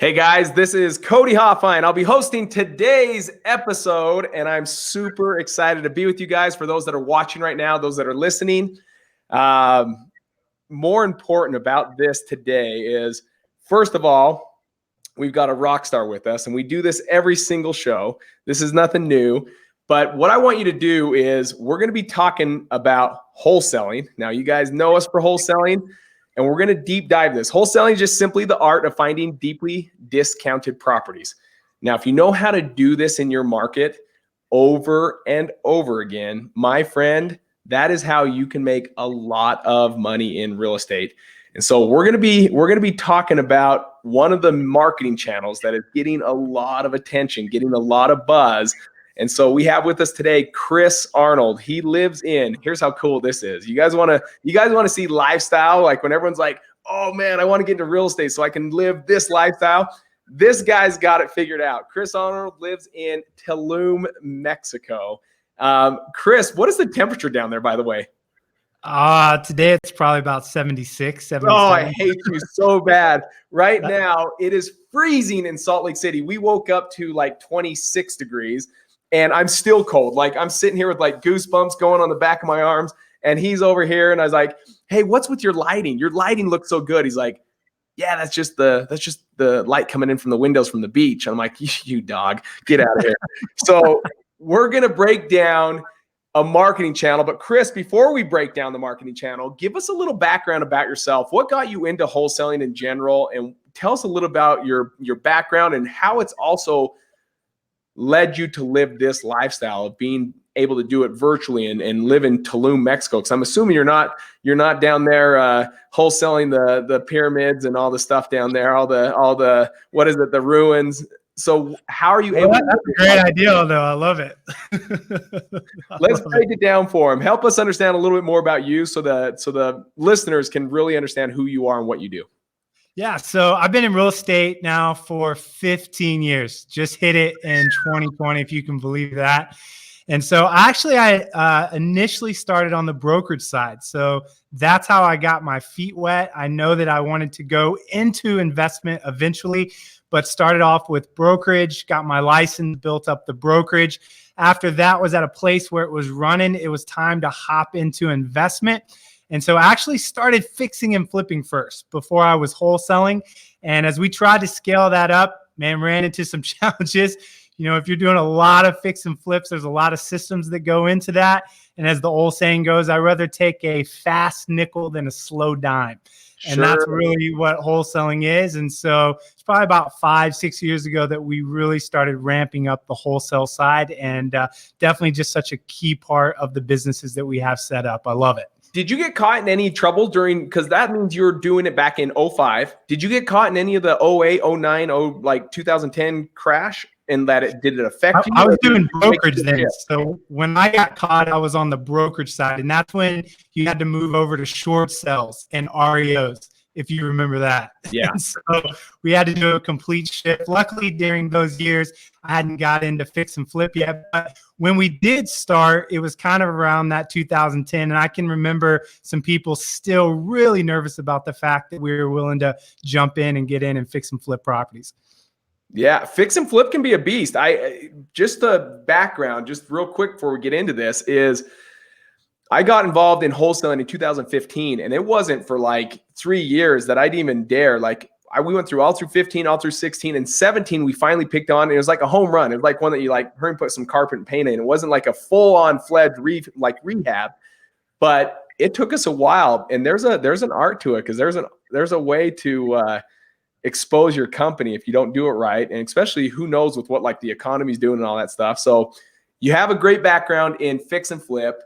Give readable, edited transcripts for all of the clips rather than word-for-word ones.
Hey guys, this is Cody Hofhine. I'll be hosting today's episode, and I'm super excited to be with you guys. For those that are watching right now, those that are listening, more important about this today is, first of all, we've got a rock star with us, and we do this every single show. This is nothing new, but what I want you to do is we're going to be talking about wholesaling. Now, you guys know us for wholesaling. And we're going to deep dive this. Wholesaling is just simply the art of finding deeply discounted properties. Now, if you know how to do this in your market over and over again, my friend, that is how you can make a lot of money in real estate. And so we're going to be talking about one of the marketing channels that is getting a lot of attention, getting a lot of buzz. And so we have with us today Chris Arnold. He lives in, here's how cool this is. You guys want to see lifestyle, like when everyone's like, oh man, I want to get into real estate so I can live this lifestyle. This guy's got it figured out. Chris Arnold lives in Tulum, Mexico. Chris, what is the temperature down there, by the way? Today it's probably about 76, 77. Oh, I hate you so bad. Right now, it is freezing in Salt Lake City. We woke up to like 26 degrees. And I'm still cold. Like I'm sitting here with like goosebumps going on the back of my arms. And he's over here. And I was like, hey, what's with your lighting? Your lighting looks so good. He's like, yeah, that's just the light coming in from the windows from the beach. I'm like, you dog, get out of here. So we're going to break down a marketing channel. But Chris, before we break down the marketing channel, give us a little background about yourself. What got you into wholesaling in general? And tell us a little about your background and how it's also led you to live this lifestyle of being able to do it virtually and live in Tulum, Mexico. Because I'm assuming you're not down there wholesaling the pyramids and all the stuff down there, all the what is it, the ruins. So how are you able? That's a great idea, though. I love it. Let's break it down for him. Help us understand a little bit more about you, so the listeners can really understand who you are and what you do. Yeah, so I've been in real estate now for 15 years. Just hit it in 2020, if you can believe that. And so I initially started on the brokerage side. So that's how I got my feet wet. I know that I wanted to go into investment eventually, but started off with brokerage, got my license, built up the brokerage. After that was at a place where it was running, it was time to hop into investment. And so I actually started fixing and flipping first before I was wholesaling. And as we tried to scale that up, man, ran into some challenges. You know, if you're doing a lot of fix and flips, there's a lot of systems that go into that. And as the old saying goes, I'd rather take a fast nickel than a slow dime. Sure. And that's really what wholesaling is. And so it's probably about 5-6 years ago that we really started ramping up the wholesale side, and definitely just such a key part of the businesses that we have set up. I love it. Did you get caught in any trouble because that means you're doing it back in 2005. Did you get caught in any of the 2008, 2009, 2010 crash? And did it affect you? I was doing brokerage then. So when I got caught, I was on the brokerage side. And that's when you had to move over to short sales and REOs, if you remember that. Yeah. So we had to do a complete shift. Luckily, during those years, I hadn't got into fix and flip yet. But when we did start, it was kind of around that 2010. And I can remember some people still really nervous about the fact that we were willing to jump in and get in and fix and flip properties. Yeah, fix and flip can be a beast. Just the background, just real quick before we get into this, is I got involved in wholesaling in 2015, and it wasn't for like 3 years that I'd even dare. We went through all through 15, all through 16, and 17 we finally picked on. And it was like a home run. It was like one that you hurry and put some carpet and paint in. It wasn't like a full-on fledged rehab, but it took us a while. And there's an art to it, because there's a way to expose your company if you don't do it right. And especially, who knows with what the economy's doing and all that stuff. So you have a great background in fix and flip.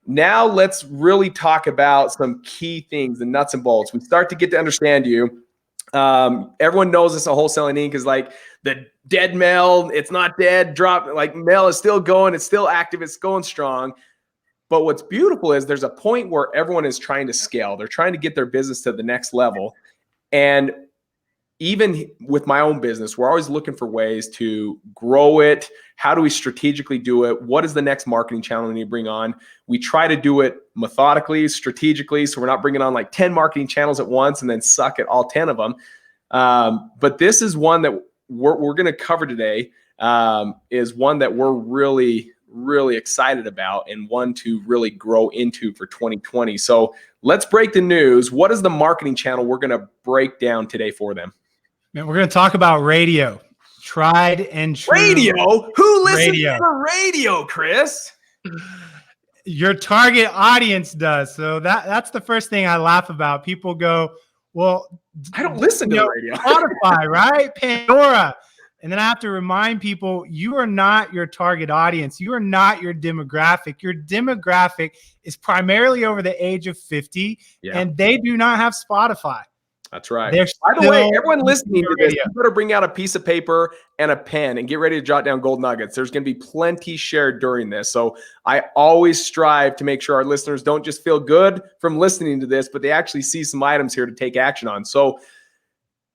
Now let's really talk about some key things, the nuts and bolts. We start to get to understand you. Everyone knows this. Wholesaling Inc. is like the dead mail. It's not dead. Mail is still going. It's still active. It's going strong. But what's beautiful is there's a point where everyone is trying to scale. They're trying to get their business to the next level. And even with my own business, we're always looking for ways to grow it. How do we strategically do it? What is the next marketing channel we need to bring on? We try to do it methodically, strategically, so we're not bringing on 10 marketing channels at once and then suck at all 10 of them. But this is one that we're going to cover today, is one that we're really, really excited about and one to really grow into for 2020. So let's break the news. What is the marketing channel we're going to break down today for them? Man, we're going to talk about radio. Tried and true. Radio? Who listens Radio. to radio, Chris? Your target audience does. So that's the first thing I laugh about. People go, well, I don't listen to the radio. Spotify, right? Pandora. And then I have to remind people, you are not your target audience. You are not your demographic. Your demographic is primarily over the age of 50, and they do not have Spotify. That's right. By the way, everyone listening to this, you better bring out a piece of paper and a pen and get ready to jot down gold nuggets. There's going to be plenty shared during this. So I always strive to make sure our listeners don't just feel good from listening to this, but they actually see some items here to take action on. So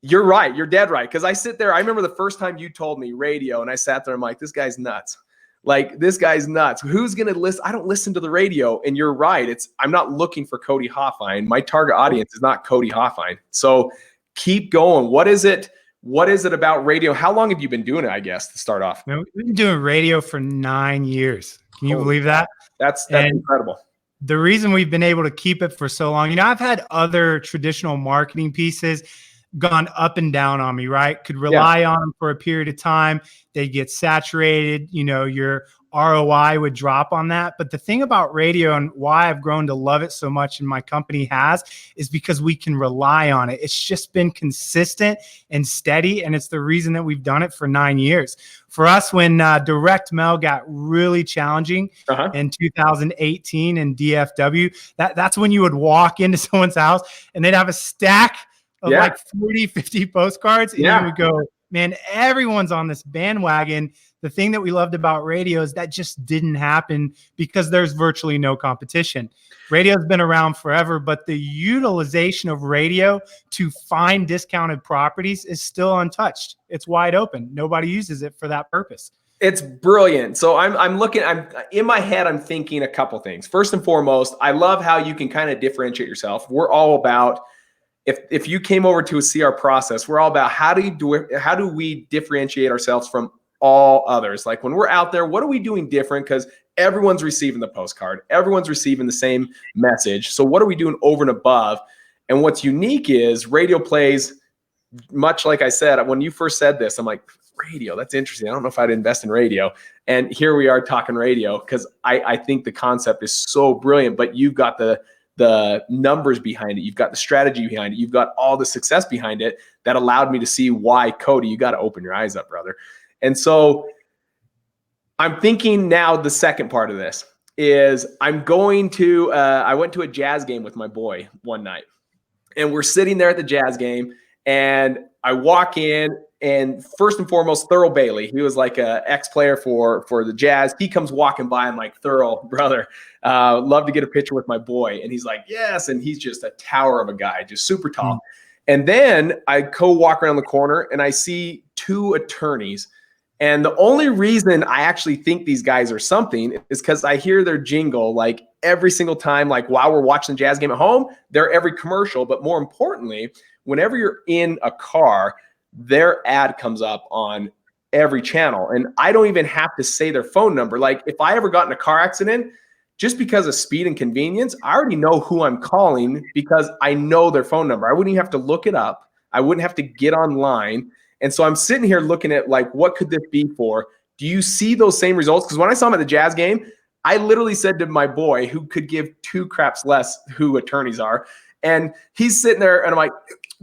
you're right. You're dead right. Because I sit there. I remember the first time you told me radio, and I sat there. I'm like, this guy's nuts. Like, this guy's nuts. Who's going to listen? I don't listen to the radio. And you're right. I'm not looking for Cody Hofhine. My target audience is not Cody Hofhine. So keep going. What is it? What is it about radio? How long have you been doing it, I guess, to start off? We've been doing radio for 9 years. Can you believe that? That's incredible. The reason we've been able to keep it for so long, I've had other traditional marketing pieces gone up and down on me, right? Could rely on them for a period of time. They get saturated, your ROI would drop on that. But the thing about radio and why I've grown to love it so much and my company is because we can rely on it. It's just been consistent and steady. And it's the reason that we've done it for 9 years. For us, when direct mail got really challenging in 2018 in DFW, that's when you would walk into someone's house and they'd have a stack of like 40, 50 postcards. And you would go, man, everyone's on this bandwagon. The thing that we loved about radio is that just didn't happen because there's virtually no competition. Radio's been around forever, but the utilization of radio to find discounted properties is still untouched. It's wide open. Nobody uses it for that purpose. It's brilliant. So I'm in my head, I'm thinking a couple things. First and foremost, I love how you can kind of differentiate yourself. We're all about, if you came over to see our process, we're all about how do we differentiate ourselves from all others? Like when we're out there, what are we doing different? Because everyone's receiving the postcard, everyone's receiving the same message. So what are we doing over and above? And what's unique is radio plays, much like I said, when you first said this, I'm like, radio, that's interesting. I don't know if I'd invest in radio. And here we are talking radio because I think the concept is so brilliant, but you've got the numbers behind it. You've got the strategy behind it. You've got all the success behind it that allowed me to see why, Cody, you got to open your eyes up, brother. And so I'm thinking now the second part of this is I'm going to, I went to a Jazz game with my boy one night and we're sitting there at the Jazz game and I walk in and first and foremost, Thurl Bailey, he was like a ex-player for the Jazz. He comes walking by. I'm like, Thurl, brother, love to get a picture with my boy. And he's like, yes. And he's just a tower of a guy, just super tall. And then I walk around the corner and I see two attorneys. And the only reason I actually think these guys are something is because I hear their jingle like every single time, like while we're watching the Jazz game at home, they're every commercial. But more importantly, whenever you're in a car, their ad comes up on every channel. And I don't even have to say their phone number. Like if I ever got in a car accident, just because of speed and convenience, I already know who I'm calling because I know their phone number. I wouldn't even have to look it up. I wouldn't have to get online. And so I'm sitting here looking at like, what could this be for? Do you see those same results? Because when I saw him at the Jazz game, I literally said to my boy, who could give two craps less who attorneys are, and he's sitting there and I'm like,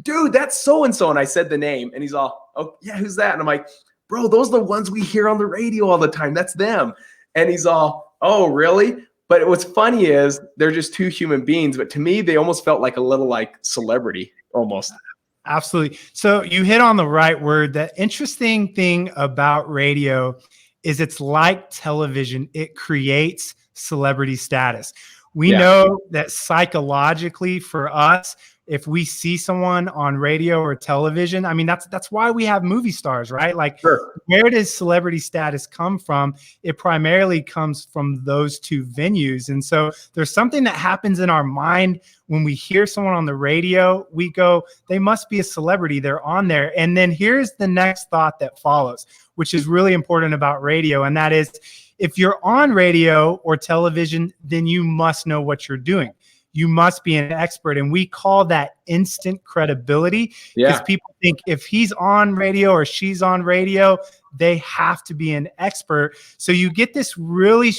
dude, that's so-and-so. And I said the name and he's all, oh yeah, who's that? And I'm like, bro, those are the ones we hear on the radio all the time. That's them. And he's all, oh, really? But what's funny is they're just two human beings. But to me, they almost felt like a little like celebrity almost. Absolutely. So you hit on the right word. The interesting thing about radio is it's like television. It creates celebrity status. We know that psychologically for us, if we see someone on radio or television, I mean, that's why we have movie stars, right? Like, Sure. where does celebrity status come from? It primarily comes from those two venues. And so there's something that happens in our mind when we hear someone on the radio. We go, they must be a celebrity, they're on there. And then here's the next thought that follows, which is really important about radio. And that is, if you're on radio or television, then you must know what you're doing. You must be an expert. And we call that instant credibility, because people think if he's on radio or she's on radio, they have to be an expert. So you get this really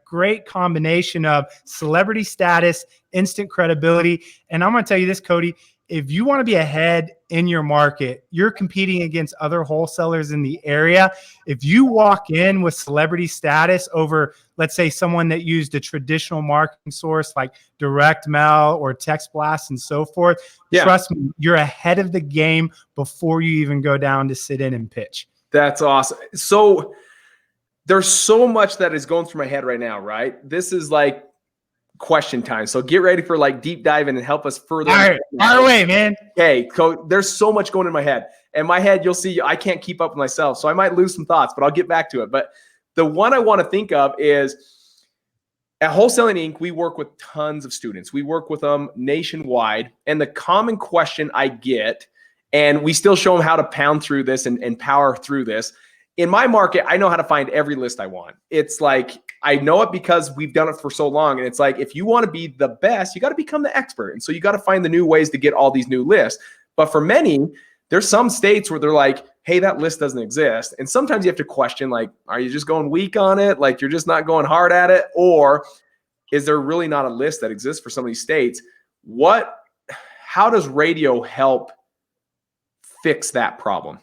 great combination of celebrity status, instant credibility. And I'm going to tell you this, Cody, if you want to be ahead in your market, you're competing against other wholesalers in the area. If you walk in with celebrity status over, let's say, someone that used a traditional marketing source like direct mail or text blast and so forth, trust me, you're ahead of the game before you even go down to sit in and pitch. That's awesome. So there's so much that is going through my head right now, right? This is like question time. So get ready for like deep diving and help us further. All right, fire away, man. Okay, so there's so much going in my head. And my head, you'll see, I can't keep up with myself. So I might lose some thoughts, but I'll get back to it. But the one I want to think of is at Wholesaling Inc., we work with tons of students. We work with them nationwide. And the common question I get, and we still show them how to pound through this and power through this. In my market, I know how to find every list I want. It's like, I know it because we've done it for so long. And it's like, if you want to be the best, you got to become the expert. And so you got to find the new ways to get all these new lists. But for many, there's some states where they're like, hey, that list doesn't exist. And sometimes you have to question, like, are you just going weak on it? Like, you're just not going hard at it? Or is there really not a list that exists for some of these states? How does radio help fix that problem?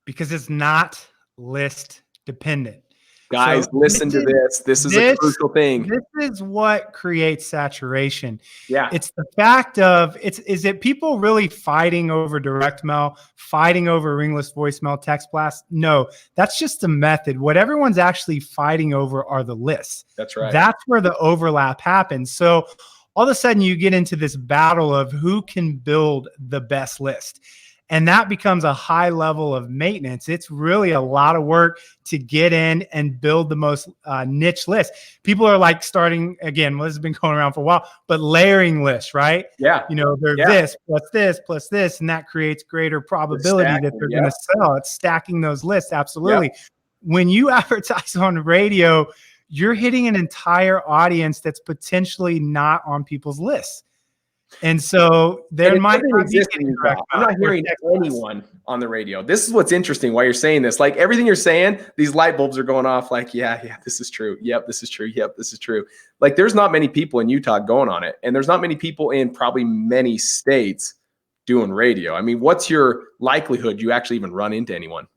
Because it's not list dependent. Guys, so listen to this. This is a crucial thing. This is what creates saturation. Yeah. It's the fact of, is it people really fighting over direct mail, fighting over ringless voicemail, text blast? No, that's just the method. What everyone's actually fighting over are the lists. That's right. That's where the overlap happens. So all of a sudden you get into this battle of who can build the best list. And that becomes a high level of maintenance. It's really a lot of work to get in and build the most niche list. People are like starting, again, well, this has been going around for a while, but layering lists, right? Yeah. You know, they're this, plus this, and that creates greater probability that they're going to sell. It's stacking those lists. Absolutely. When you advertise on radio, you're hitting an entire audience that's potentially not on people's lists. And so there might not be I'm not hearing anyone on the radio. This is what's interesting why you're saying this. Like everything you're saying, these light bulbs are going off like, yeah, this is true. Yep, this is true. Yep, this is true. Like there's not many people in Utah going on it. And there's not many people in probably many states doing radio. I mean, what's your likelihood you actually even run into anyone?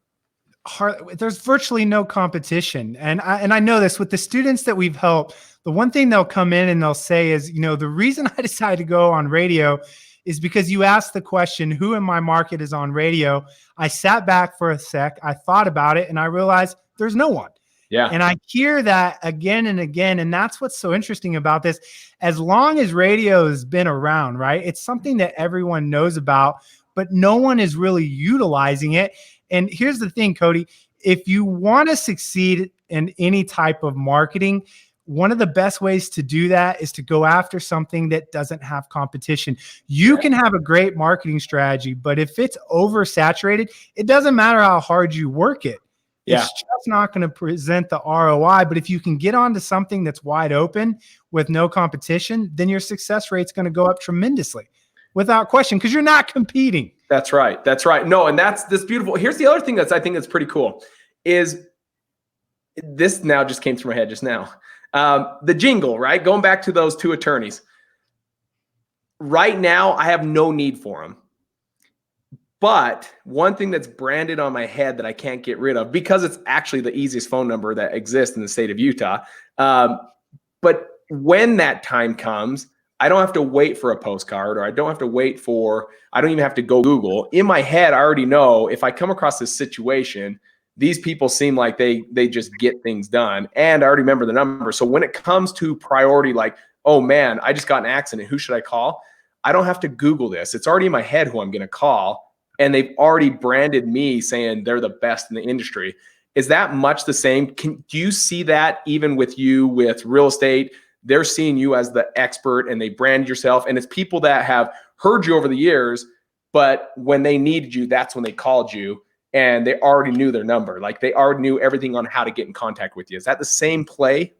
There's virtually no competition. And I know this with the students that we've helped. The one thing they'll come in and they'll say is, you know, the reason I decided to go on radio is because you asked the question, who in my market is on radio? I sat back for a sec. I thought about it and I realized there's no one. Yeah. And I hear that again and again. And that's what's so interesting about this. As long as radio has been around, right? It's something that everyone knows about, but no one is really utilizing it. And here's the thing, Cody, if you want to succeed in any type of marketing, one of the best ways to do that is to go after something that doesn't have competition. You can have a great marketing strategy, but if it's oversaturated, it doesn't matter how hard you work it. It's just not going to present the ROI. But if you can get onto something that's wide open with no competition, then your success rate is going to go up tremendously without question, because you're not competing. That's right. That's right. No, and that's beautiful. Here's the other thing that's I think that's pretty cool is this now just came through my head just now. The jingle, right? Going back to those two attorneys. Right now, I have no need for them. But one thing that's branded on my head that I can't get rid of, because it's actually the easiest phone number that exists in the state of Utah. But when that time comes, I don't have to wait for a postcard, or I don't even have to go Google. In my head, I already know if I come across this situation, these people seem like they just get things done. And I already remember the number. So when it comes to priority, like, oh man, I just got in an accident, who should I call? I don't have to Google this. It's already in my head who I'm going to call. And they've already branded me saying they're the best in the industry. Is that much the same? Do you see that even with you with real estate? They're seeing you as the expert and they brand yourself. And it's people that have heard you over the years, but when they needed you, that's when they called you and they already knew their number. Like they already knew everything on how to get in contact with you. Is that the same play?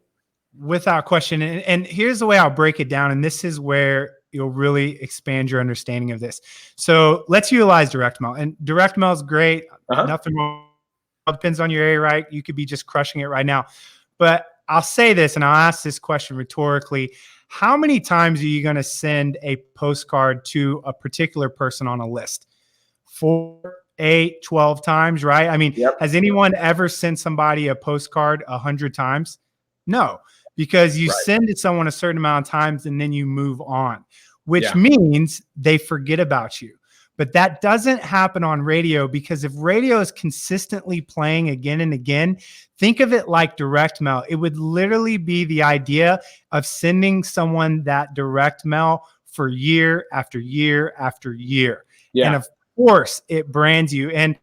Without question. And here's the way I'll break it down. And this is where you'll really expand your understanding of this. So let's utilize direct mail. And direct mail is great. Nothing wrong. Depends on your area, right? You could be just crushing it right now. But I'll say this, and I'll ask this question rhetorically. How many times are you going to send a postcard to a particular person on a list? 4, 8, 12 times, right? I mean, has anyone ever sent somebody a postcard 100 times? No, because you send it someone a certain amount of times and then you move on, which means they forget about you. But that doesn't happen on radio, because if radio is consistently playing again and again, think of it like direct mail. It would literally be the idea of sending someone that direct mail for year after year after year. Yeah. And of course, it brands you. And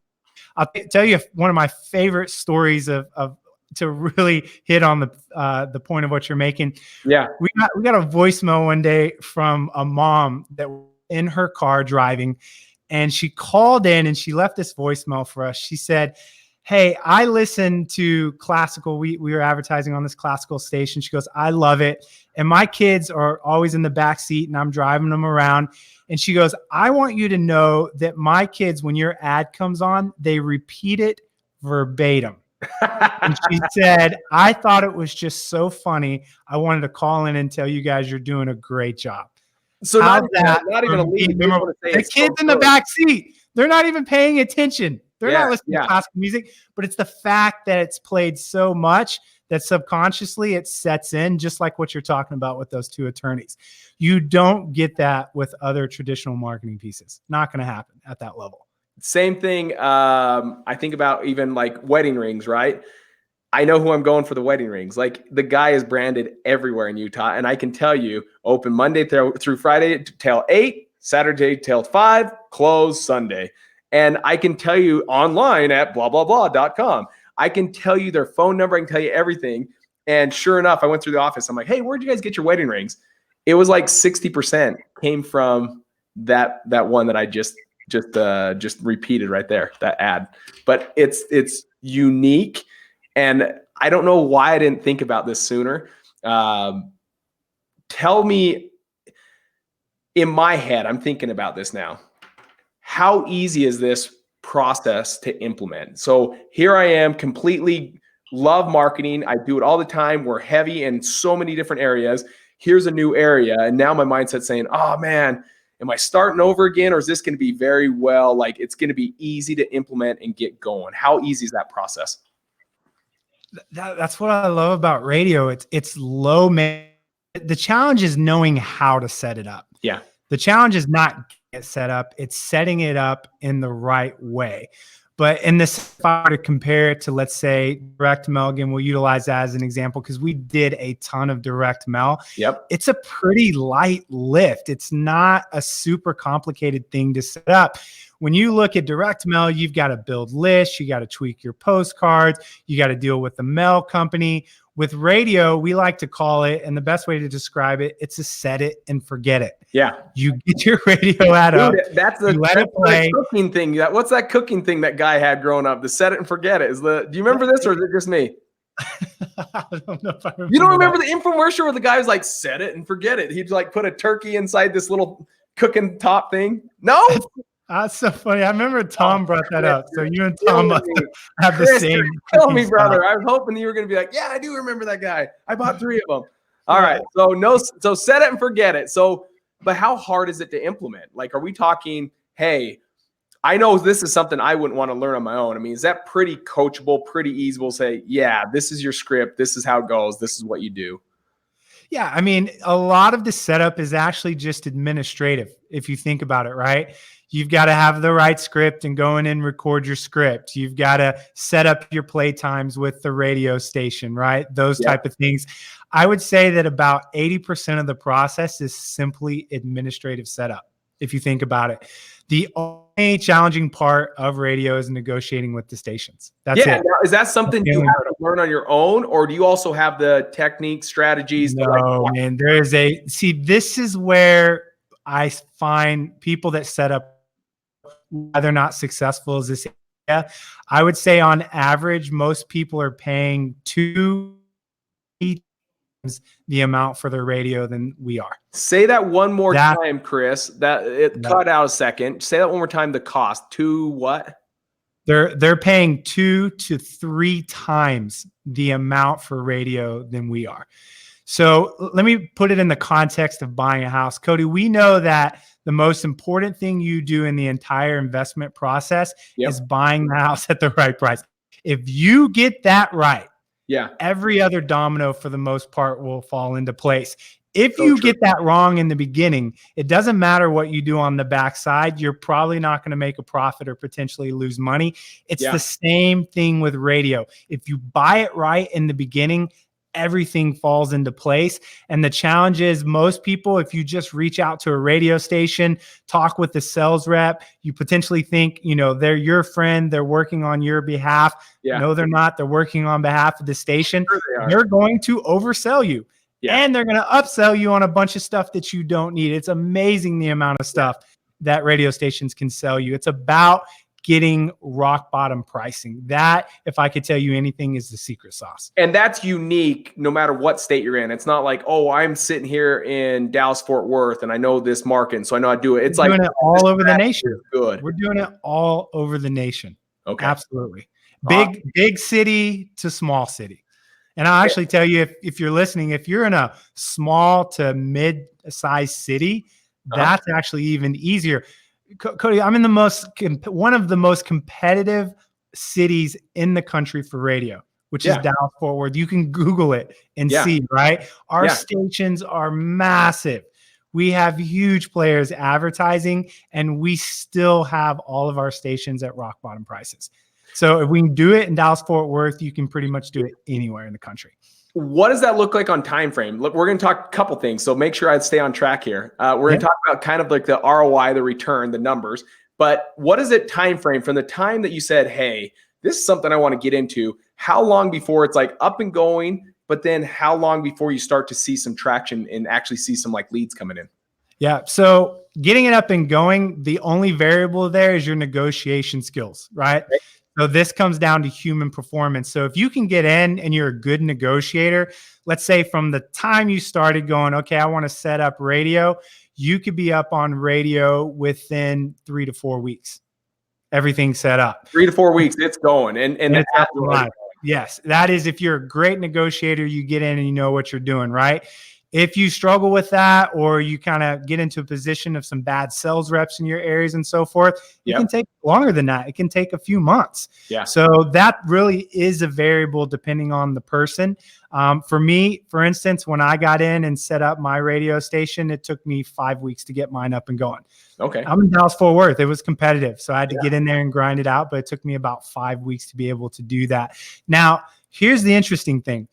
I'll tell you one of my favorite stories to really hit on the point of what you're making. Yeah, we got a voicemail one day from a mom that was in her car driving, and she called in and she left this voicemail for us. She said, "Hey, I listen to classical. We were advertising on this classical station." She goes, "I love it. And my kids are always in the back seat and I'm driving them around." And she goes, "I want you to know that my kids, when your ad comes on, they repeat it verbatim." And she said, "I thought it was just so funny. I wanted to call in and tell you guys you're doing a great job." So not even a lead. The kids in the back seat, they're not even paying attention. They're not listening to classical music, but it's the fact that it's played so much that subconsciously it sets in, just like what you're talking about with those two attorneys. You don't get that with other traditional marketing pieces. Not going to happen at that level. Same thing. I think about even like wedding rings, right? I know who I'm going for the wedding rings. Like the guy is branded everywhere in Utah. And I can tell you, open Monday through Friday till 8, Saturday till 5, close Sunday. And I can tell you online at blah, blah, blah.com. I can tell you their phone number. I can tell you everything. And sure enough, I went through the office. I'm like, "Hey, where'd you guys get your wedding rings?" It was like 60% came from that one that I just repeated right there, that ad. But it's unique. And I don't know why I didn't think about this sooner. Tell me, in my head, I'm thinking about this now. How easy is this process to implement? So here I am, completely love marketing. I do it all the time. We're heavy in so many different areas. Here's a new area. And now my mindset's saying, "Oh man, am I starting over again? Or is this going to be very well, like it's going to be easy to implement and get going?" How easy is that process? That's what I love about radio. It's low. The challenge is knowing how to set it up. Yeah. The challenge is not getting it set up. It's setting it up in the right way. But in this, if I were to compare it to, let's say, direct mail, again, we'll utilize that as an example because we did a ton of direct mail. Yep. It's a pretty light lift. It's not a super complicated thing to set up. When you look at direct mail, you've got to build lists, you got to tweak your postcards, you got to deal with the mail company. With radio, we like to call it, and the best way to describe it, it's a set it and forget it. Yeah. You get your radio ad up. That's the cooking thing. What's that cooking thing that guy had growing up? The set it and forget it. Do you remember this, or is it just me? I don't know if I remember. You don't remember the infomercial where the guy was like, "Set it and forget it"? He'd like put a turkey inside this little cooking top thing. No? That's so funny. I remember Tom brought that up. So you and Tom must have the same. Tell me, brother. I was hoping you were going to be like, "Yeah, I do remember that guy. I bought 3 of them." All right. So set it and forget it. But how hard is it to implement? Like, are we talking, "Hey, I know this is something I wouldn't want to learn on my own"? I mean, is that pretty coachable, pretty easy? We'll say, "Yeah, this is your script. This is how it goes. This is what you do." Yeah. I mean, a lot of the setup is actually just administrative. If you think about it, right? You've got to have the right script and go in and record your script. You've got to set up your play times with the radio station, right? Those type of things. I would say that about 80% of the process is simply administrative setup. If you think about it, the only challenging part of radio is negotiating with the stations. That's it. Now, is that something you have to learn on your own, or do you also have the technique strategies? No, man, this is where I find people that set up why they're not successful is this area. I would say on average, most people are paying 2 times the amount for their radio than we are. Say that one more time, Chris. Cut out a second. Say that one more time. The cost to what? They're paying 2 to 3 times the amount for radio than we are. So let me put it in the context of buying a house. Cody, we know that the most important thing you do in the entire investment process is buying the house at the right price. If you get that right, every other domino for the most part will fall into place. If you get that wrong in the beginning, it doesn't matter what you do on the backside. You're probably not going to make a profit or potentially lose money. It's the same thing with radio. If you buy it right in the beginning, everything falls into place. And the challenge is most people, if you just reach out to a radio station, talk with the sales rep, you potentially think, they're your friend, they're working on your behalf. No, they're not. They're working on behalf of the station. Sure they're going to oversell you. And they're going to upsell you on a bunch of stuff that you don't need. It's amazing the amount of stuff that radio stations can sell you. It's about getting rock bottom pricing. That, if I could tell you anything, is the secret sauce. And that's unique no matter what state you're in. It's not like, oh, I'm sitting here in Dallas, Fort Worth, and I know this market, and so I know how to do it. It's doing it all over the nation. Good. We're doing it all over the nation. Okay. Absolutely. Big city to small city. And I'll actually tell you, if you're listening, if you're in a small to mid-sized city, that's actually even easier. Cody, I'm in one of the most competitive cities in the country for radio, which is Dallas Fort Worth. You can Google it and see, right? Our stations are massive. We have huge players advertising, and we still have all of our stations at rock bottom prices. So if we can do it in Dallas Fort Worth, you can pretty much do it anywhere in the country. What does that look like on time frame? Look, we're going to talk a couple things, so make sure I stay on track here. We're going to talk about kind of like the ROI, the return, the numbers. But what is it time frame from the time that you said, hey, this is something I want to get into? How long before it's like up and going? But then how long before you start to see some traction and actually see some like leads coming in? Yeah. So getting it up and going, the only variable there is your negotiation skills, right? So this comes down to human performance. So if you can get in and you're a good negotiator, let's say from the time you started going, okay, I want to set up radio, you could be up on radio within 3 to 4 weeks. Everything's set up. 3 to 4 weeks, it's going. And it's up and live. Yes, that is if you're a great negotiator, you get in and you know what you're doing, right? If you struggle with that, or you kind of get into a position of some bad sales reps in your areas and so forth, it can take longer than that. It can take a few months. So that really is a variable depending on the person. For me, for instance, when I got in and set up my radio station, it took me 5 weeks to get mine up and going. Okay. I'm in Dallas Fort Worth. It was competitive. So I had to get in there and grind it out, but it took me about 5 weeks to be able to do that. Now, here's the interesting thing.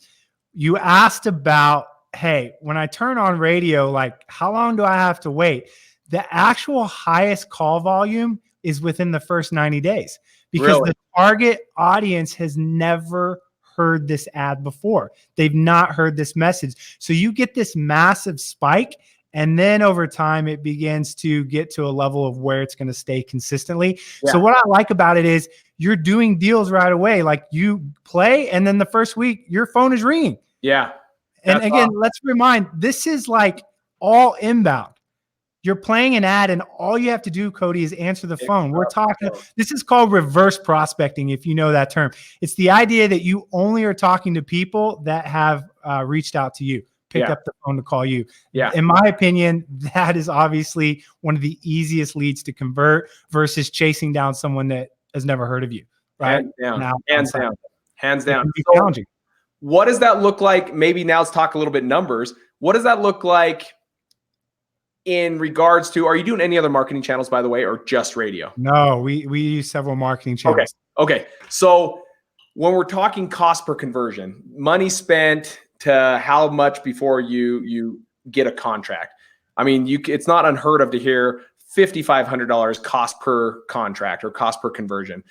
You asked about, hey, when I turn on radio, like how long do I have to wait? The actual highest call volume is within the first 90 days because the target audience has never heard this ad before. They've not heard this message. So you get this massive spike, and then over time it begins to get to a level of where it's going to stay consistently. So what I like about it is you're doing deals right away. Like you play, and then the first week your phone is ringing. And again, let's remind, this is like all inbound. You're playing an ad, and all you have to do, Cody, is answer the phone. We're talking, this is called reverse prospecting, if you know that term. It's the idea that you only are talking to people that have reached out to you, picked up the phone to call you. In my opinion, that is obviously one of the easiest leads to convert versus chasing down someone that has never heard of you. Right? Hands down. Hands down. It can be challenging. What does that look like? Maybe now let's talk a little bit numbers. What does that look like in regards to, are you doing any other marketing channels, by the way, or just radio? No, we use several marketing channels. Okay. So when we're talking cost per conversion, money spent to how much before you get a contract? I mean, it's not unheard of to hear $5,500 cost per contract or cost per conversion.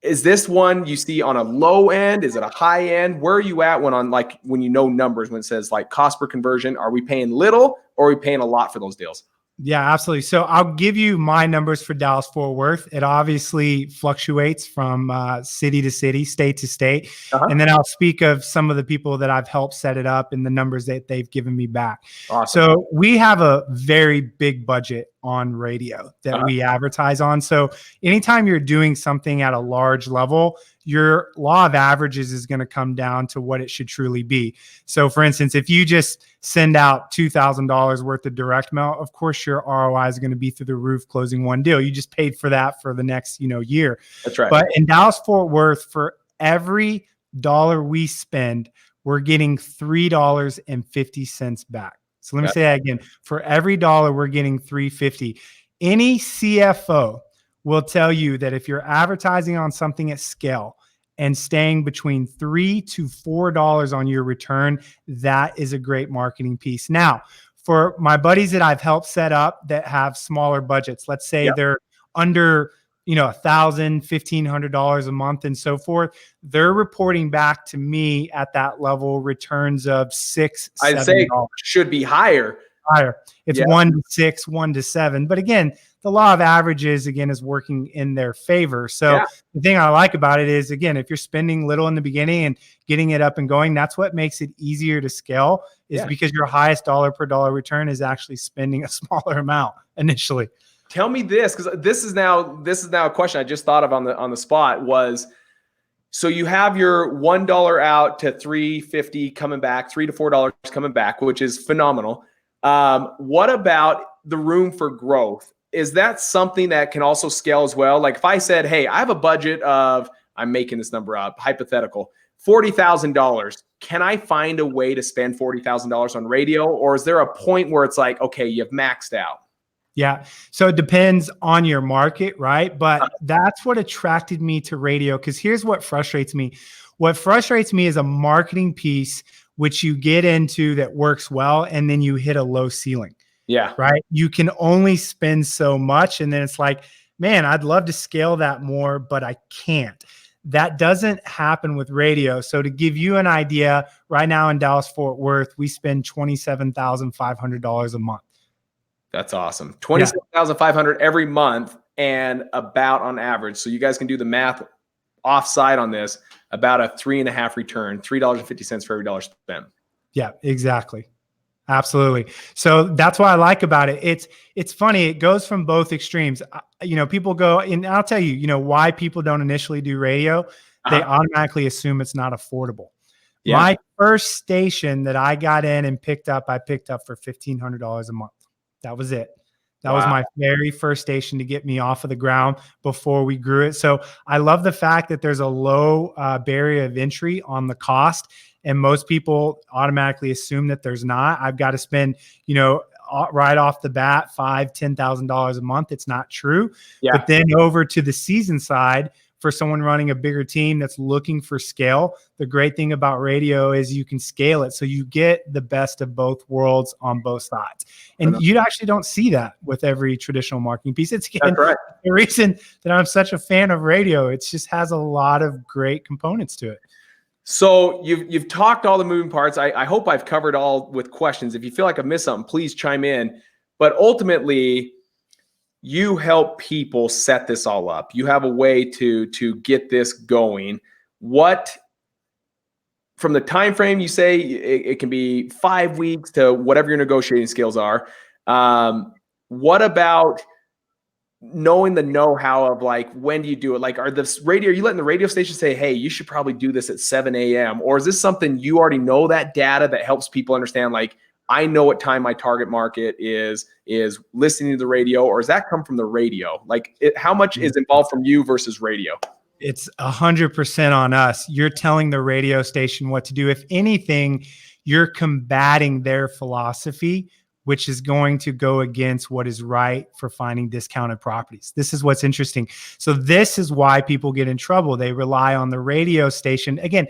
Is this one you see on a low end? Is it a high end? Where are you at when you know numbers, when it says like cost per conversion? Are we paying little or are we paying a lot for those deals? Yeah, absolutely. So I'll give you my numbers for Dallas Fort Worth. It obviously fluctuates from city to city, state to state. And then I'll speak of some of the people that I've helped set it up and the numbers that they've given me back. Awesome. So we have a very big budget on radio that we advertise on. So anytime you're doing something at a large level, your law of averages is going to come down to what it should truly be. So for instance, if you just send out $2,000 worth of direct mail, of course your ROI is going to be through the roof closing one deal. You just paid for that for the next, year. That's right. But in Dallas Fort Worth, for every dollar we spend, we're getting $3.50 back. So let me say that again. For every dollar, we're getting $3.50. Any CFO will tell you that if you're advertising on something at scale and staying between $3 to $4 on your return, that is a great marketing piece. Now, for my buddies that I've helped set up that have smaller budgets, let's say they're under $1,000, $1,500 a month and so forth, they're reporting back to me at that level returns of $6, I'd $7. say should be higher. It's 1 to 6, 1 to 7. But again, the law of averages again is working in their favor. So the thing I like about it is, again, if you're spending little in the beginning and getting it up and going, that's what makes it easier to scale, is because your highest dollar per dollar return is actually spending a smaller amount initially. Tell me this, because this is now a question I just thought of on the spot. Was, so you have your $1 out to $3.50 coming back, $3 to $4 coming back, which is phenomenal. What about the room for growth? Is that something that can also scale as well? Like if I said, hey, I have a budget of, I'm making this number up, hypothetical, $40,000. Can I find a way to spend $40,000 on radio? Or is there a point where it's like, okay, you've maxed out? Yeah. So it depends on your market, right? But that's what attracted me to radio. Because here's what frustrates me. What frustrates me is a marketing piece, which you get into that works well, and then you hit a low ceiling. Yeah. Right. You can only spend so much. And then it's like, man, I'd love to scale that more, but I can't. That doesn't happen with radio. So to give you an idea, right now in Dallas Fort Worth, we spend $27,500 a month. That's awesome. $27,500 every month, and about on average. So you guys can do the math offside on this, about a 3.5 return, $3.50 for every dollar spent. Yeah, exactly. Absolutely. So that's what I like about it. It's funny. It goes from both extremes. People go, and I'll tell you, why people don't initially do radio. They automatically assume it's not affordable. Yeah. My first station that I got in and picked up, I picked up for $1,500 a month. That was it. That was my very first station to get me off of the ground before we grew it. So I love the fact that there's a low barrier of entry on the cost. And most people automatically assume that there's not. I've got to spend, right off the bat, $5,000, $10,000 a month. It's not true. Yeah. But then over to the season side, for someone running a bigger team that's looking for scale, the great thing about radio is you can scale it. So you get the best of both worlds on both sides. And you actually don't see that with every traditional marketing piece. It's the reason that I'm such a fan of radio. It just has a lot of great components to it. So you've talked all the moving parts. I hope I've covered all with questions. If you feel like I've missed something, please chime in. But ultimately, you help people set this all up. You have a way to get this going. What, from the time frame you say, it can be 5 weeks to whatever your negotiating skills are. What about knowing the know-how of, like, when do you do it? Like, are you letting the radio station say, hey, you should probably do this at 7 a.m.? Or is this something you already know, that data that helps people understand, like, I know what time my target market is listening to the radio? Or does that come from the radio? Like, how much is involved from you versus radio? It's 100% on us. You're telling the radio station what to do. If anything, you're combating their philosophy, which is going to go against what is right for finding discounted properties. This is what's interesting. So this is why people get in trouble. They rely on the radio station. Again,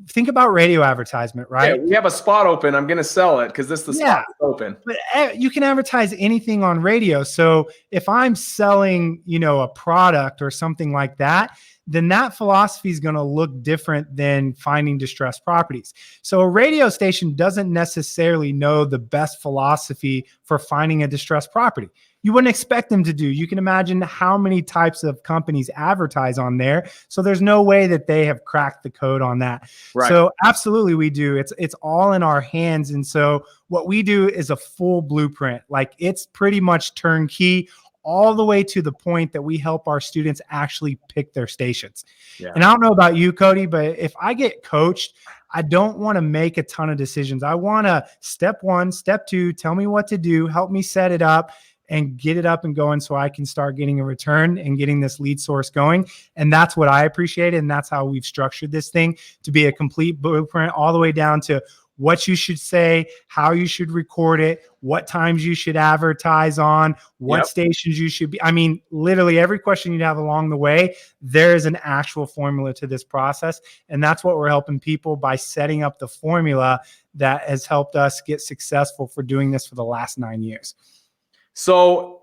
think about radio advertisement, right? Yeah, we have a spot open. I'm going to sell it because the spot is open. But you can advertise anything on radio. So if I'm selling, a product or something like that, then that philosophy is going to look different than finding distressed properties. So a radio station doesn't necessarily know the best philosophy for finding a distressed property. You wouldn't expect them to do. You can imagine how many types of companies advertise on there. So there's no way that they have cracked the code on that. Right. So absolutely we do. It's all in our hands. And so what we do is a full blueprint. Like it's pretty much turnkey all the way to the point that we help our students actually pick their stations. Yeah. And I don't know about you, Cody, but if I get coached, I don't want to make a ton of decisions. I want to step one, step two, tell me what to do, help me set it up and get it up and going so I can start getting a return and getting this lead source going. And that's what I appreciate. And that's how we've structured this thing to be a complete blueprint all the way down to what you should say, how you should record it, what times you should advertise on, what stations you should be. I mean, literally every question you'd have along the way, there is an actual formula to this process. And that's what we're helping people by setting up the formula that has helped us get successful for doing this for the last 9 years. So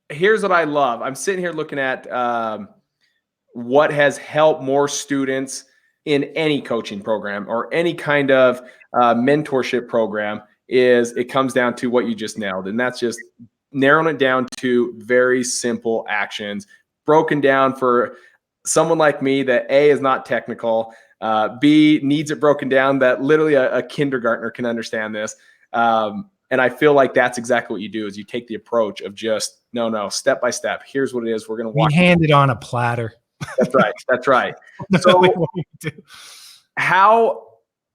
here's what I love. I'm sitting here looking at what has helped more students in any coaching program or any kind of mentorship program is it comes down to what you just nailed. And that's just narrowing it down to very simple actions, broken down for someone like me that A, is not technical, B, needs it broken down that literally a kindergartner can understand this. And I feel like that's exactly what you do is you take the approach of just, no, step by step. Here's what it is. We're going to walk. We hand it on a platter. That's right. That's right. So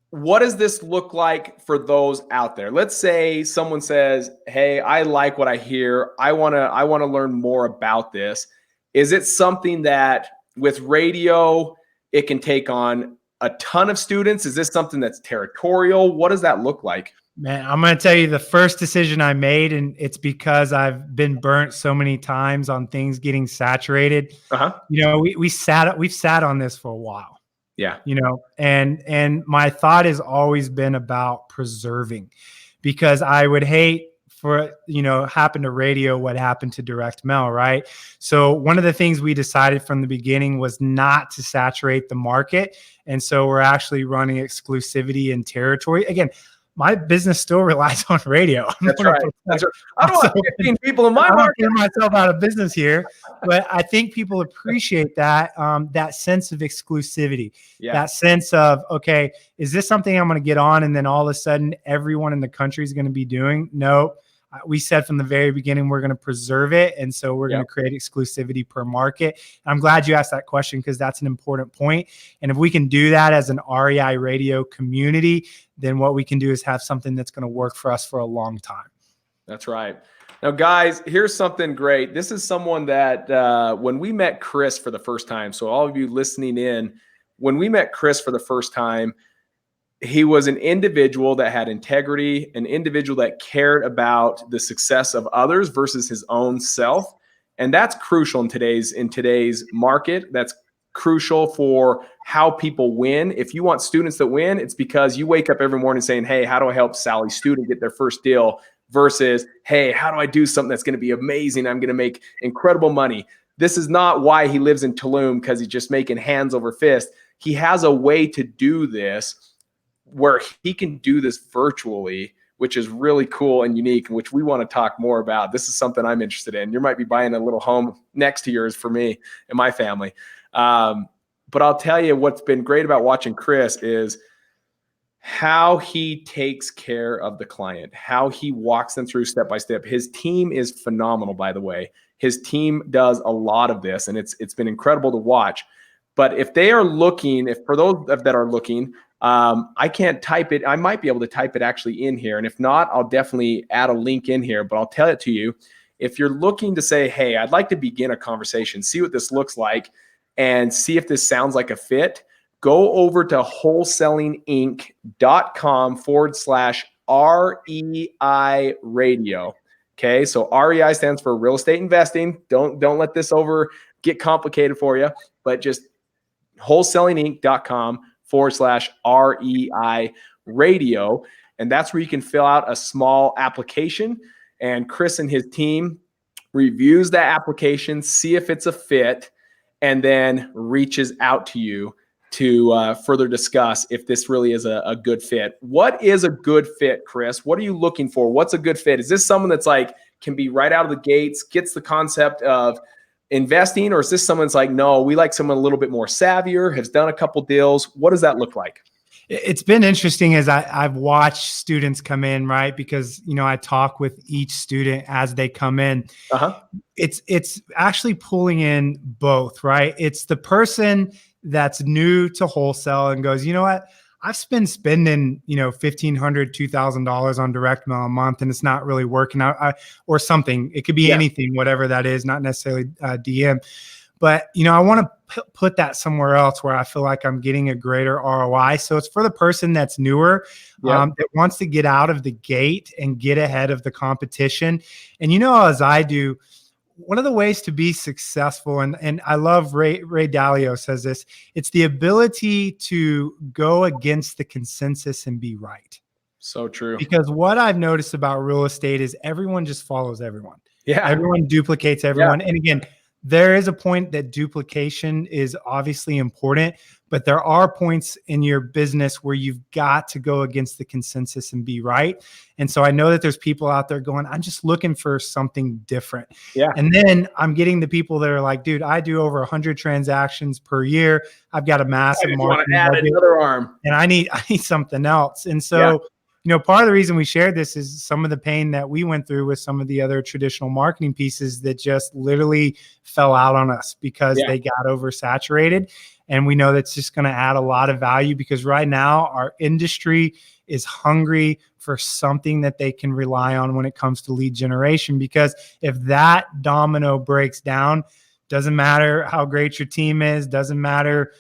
what does this look like for those out there? Let's say someone says, hey, I like what I hear. I want to learn more about this. Is it something that with radio, it can take on a ton of students? Is this something that's territorial? What does that look like? Man, I'm going to tell you the first decision I made, and it's because I've been burnt so many times on things getting saturated. We've sat on this for a while. Yeah. And my thought has always been about preserving, because I would hate for, happen to radio what happened to direct mail, right? So one of the things we decided from the beginning was not to saturate the market. And so we're actually running exclusivity and territory. Again, my business still relies on radio. That's right. I don't want 15 people in my market. Get myself out of business here, but I think people appreciate that that sense of exclusivity, that sense of, okay, is this something I'm going to get on, and then all of a sudden everyone in the country is going to be doing? No. We said from the very beginning, we're going to preserve it. And so we're going to create exclusivity per market. I'm glad you asked that question, because that's an important point. And if we can do that as an REI radio community, then what we can do is have something that's going to work for us for a long time. That's right. Now, guys, here's something great. This is someone that when we met Chris for the first time, so all of you listening in, when we met Chris for the first time, he was an individual that had integrity, an individual that cared about the success of others versus his own self. And that's crucial in today's market. That's crucial for how people win. If you want students that win, it's because you wake up every morning saying, hey, how do I help Sally's student get their first deal? Versus, hey, how do I do something that's going to be amazing? I'm going to make incredible money. This is not why he lives in Tulum, because he's just making hands over fist. He has a way to do this where he can do this virtually, which is really cool and unique, which we want to talk more about. This is something I'm interested in. You might be buying a little home next to yours for me and my family. But I'll tell you what's been great about watching Chris is how he takes care of the client, how he walks them through step by step. His team is phenomenal, by the way. His team does a lot of this, and it's been incredible to watch. But if they are looking, if for those that are looking, I can't type it. I might be able to type it actually in here. And if not, I'll definitely add a link in here, but I'll tell it to you. If you're looking to say, hey, I'd like to begin a conversation, see what this looks like, and see if this sounds like a fit, go over to wholesalinginc.com/REI radio. Okay. So REI stands for real estate investing. Don't let this get complicated for you, but just wholesalinginc.com www.wholesaling.com/REI radio. And that's where you can fill out a small application. And Chris and his team reviews that application, see if it's a fit, and then reaches out to you to further discuss if this really is a good fit. What is a good fit, Chris? What are you looking for? What's a good fit? Is this someone that's like, can be right out of the gates, gets the concept of investing, or is this someone's like, no, we like someone a little bit more savvier, has done a couple deals? What does that look like? It's been interesting as I've watched students come in, right? Because, I talk with each student as they come in. Uh-huh. It's actually pulling in both, right? It's the person that's new to wholesale and goes, you know what? I've been spending, $1,500, $2,000 on direct mail a month, and it's not really working out, or something. It could be anything, whatever that is, not necessarily DM. But, I want to put that somewhere else where I feel like I'm getting a greater ROI. So it's for the person that's newer, that wants to get out of the gate and get ahead of the competition. And, as I do, one of the ways to be successful, and I love Ray Dalio says this, it's the ability to go against the consensus and be right. So true. Because what I've noticed about real estate is everyone just follows everyone. Yeah. Everyone duplicates everyone. Yeah. And again, there is a point that duplication is obviously important, but there are points in your business where you've got to go against the consensus and be right. And so I know that there's people out there going, I'm just looking for something different. Yeah. And then I'm getting the people that are like, dude, I do over 100 transactions per year. I've got a massive marketing budget, another arm, and I need something else. And so, part of the reason we shared this is some of the pain that we went through with some of the other traditional marketing pieces that just literally fell out on us because they got oversaturated. And we know that's just going to add a lot of value, because right now our industry is hungry for something that they can rely on when it comes to lead generation. Because if that domino breaks down, doesn't matter how great your team is, doesn't matter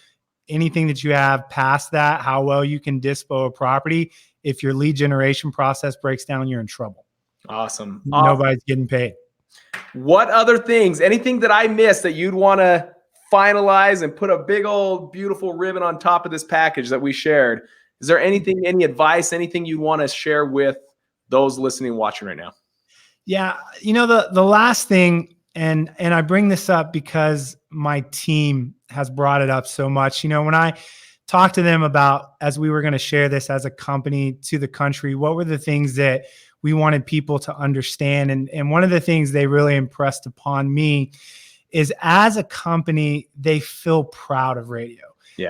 anything that you have past that, how well you can dispo a property. If your lead generation process breaks down, you're in trouble. Awesome. Nobody's getting paid. What other things, anything that I missed that you'd want to finalize and put a big old beautiful ribbon on top of this package that we shared? Is there anything, any advice, anything you want to share with those listening and watching right now? Yeah. The last thing, and I bring this up because my team has brought it up so much. When I talked to them about, as we were going to share this as a company to the country, what were the things that we wanted people to understand? And one of the things they really impressed upon me is, as a company, they feel proud of radio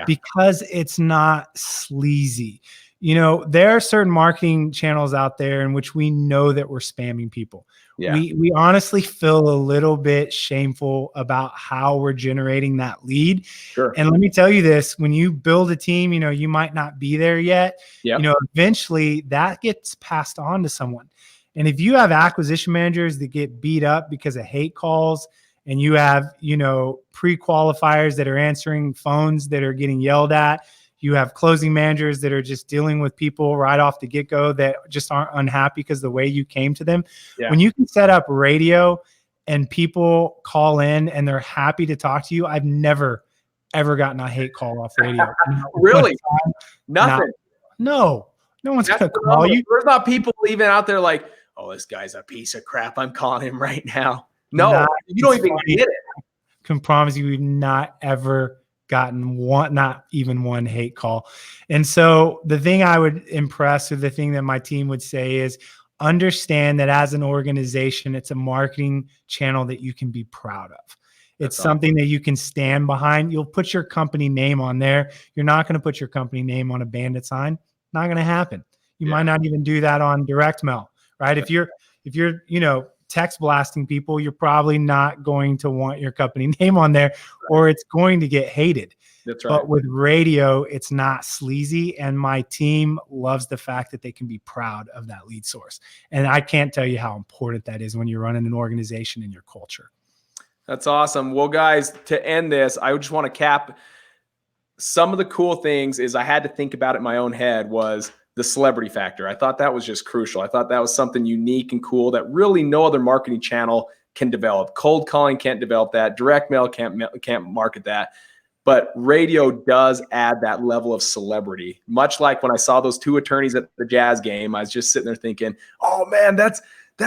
because it's not sleazy. There are certain marketing channels out there in which we know that we're spamming people. Yeah. We honestly feel a little bit shameful about how we're generating that lead. Sure. And let me tell you this, when you build a team, you might not be there yet. Yep. Eventually that gets passed on to someone. And if you have acquisition managers that get beat up because of hate calls, and you have, pre-qualifiers that are answering phones that are getting yelled at, you have closing managers that are just dealing with people right off the get-go that just aren't unhappy because the way you came to them. Yeah. When you can set up radio and people call in and they're happy to talk to you, I've never, ever gotten a hate call off radio. Really? Nothing? No one's going to call you. There's not people even out there like, oh, this guy's a piece of crap, I'm calling him right now. No, you don't even get it. I can promise you we've not ever gotten not even one hate call. And so the thing I would impress, or the thing that my team would say, is understand that as an organization, it's a marketing channel that you can be proud of. It's something that you can stand behind. You'll put your company name on there. You're not going to put your company name on a bandit sign. Not going to happen. You might not even do that on direct mail, right? If you're, text blasting people, you're probably not going to want your company name on there, or it's going to get hated. That's right. But with radio, it's not sleazy. And my team loves the fact that they can be proud of that lead source. And I can't tell you how important that is when you're running an organization in your culture. That's awesome. Well, guys, to end this, I just want to cap some of the cool things. Is I had to think about it in my own head, was the celebrity factor. I thought that was just crucial. I thought that was something unique and cool that really no other marketing channel can develop. Cold calling can't develop that. Direct mail can't market that. But radio does add that level of celebrity. Much like when I saw those two attorneys at the Jazz game, I was just sitting there thinking, oh man, that's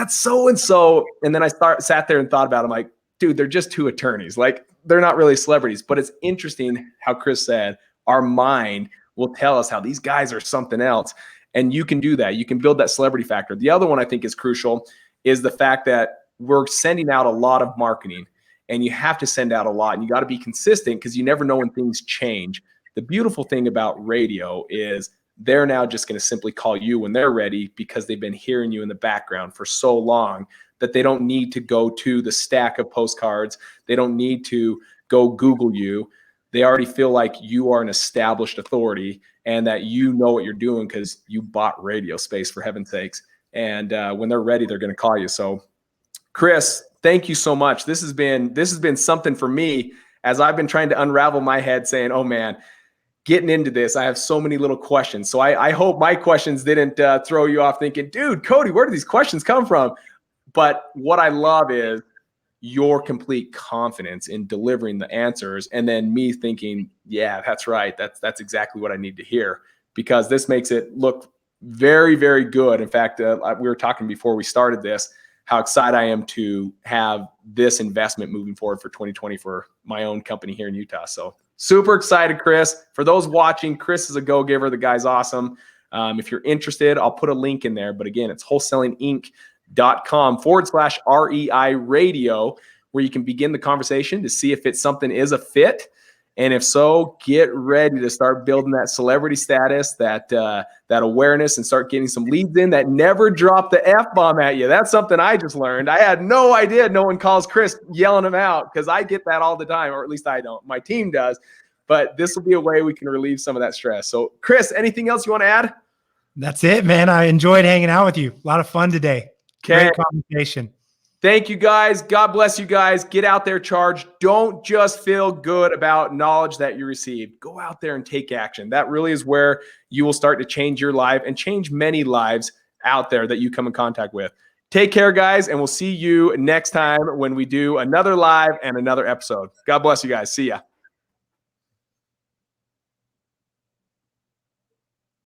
so-and-so. And then I sat there and thought about it. I'm like, dude, they're just two attorneys. Like, they're not really celebrities. But it's interesting how Chris said, our mind will tell us how these guys are something else. And you can do that. You can build that celebrity factor. The other one I think is crucial is the fact that we're sending out a lot of marketing, and you have to send out a lot, and you got to be consistent because you never know when things change. The beautiful thing about radio is they're now just going to simply call you when they're ready because they've been hearing you in the background for so long that they don't need to go to the stack of postcards. They don't need to go Google you. They already feel like you are an established authority and that you know what you're doing because you bought radio space, for heaven's sakes. And when they're ready, they're going to call you. So, Chris, thank you so much. This has been something for me as I've been trying to unravel my head saying, oh man, getting into this, I have so many little questions. So I hope my questions didn't throw you off thinking, dude, Cody, where do these questions come from? But what I love is your complete confidence in delivering the answers, and then me thinking, yeah, that's right. That's exactly what I need to hear, because this makes it look very, very good. In fact, we were talking before we started this, how excited I am to have this investment moving forward for 2020 for my own company here in Utah. So super excited, Chris. For those watching, Chris is a go-giver. The guy's awesome. If you're interested, I'll put a link in there. But again, it's wholesalinginc.com/REI radio, where you can begin the conversation to see if it's something is a fit. And if so, get ready to start building that celebrity status, that awareness, and start getting some leads in that never drop the F-bomb at you. That's something I just learned. I had no idea no one calls Chris yelling him out, because I get that all the time, or at least I don't. My team does. But this will be a way we can relieve some of that stress. So, Chris, anything else you want to add? That's it, man. I enjoyed hanging out with you. A lot of fun today. Okay. Great conversation. Thank you, guys. God bless you guys. Get out there, charge. Don't just feel good about knowledge that you received. Go out there and take action. That really is where you will start to change your life and change many lives out there that you come in contact with. Take care, guys, and we'll see you next time when we do another live and another episode. God bless you guys. See ya.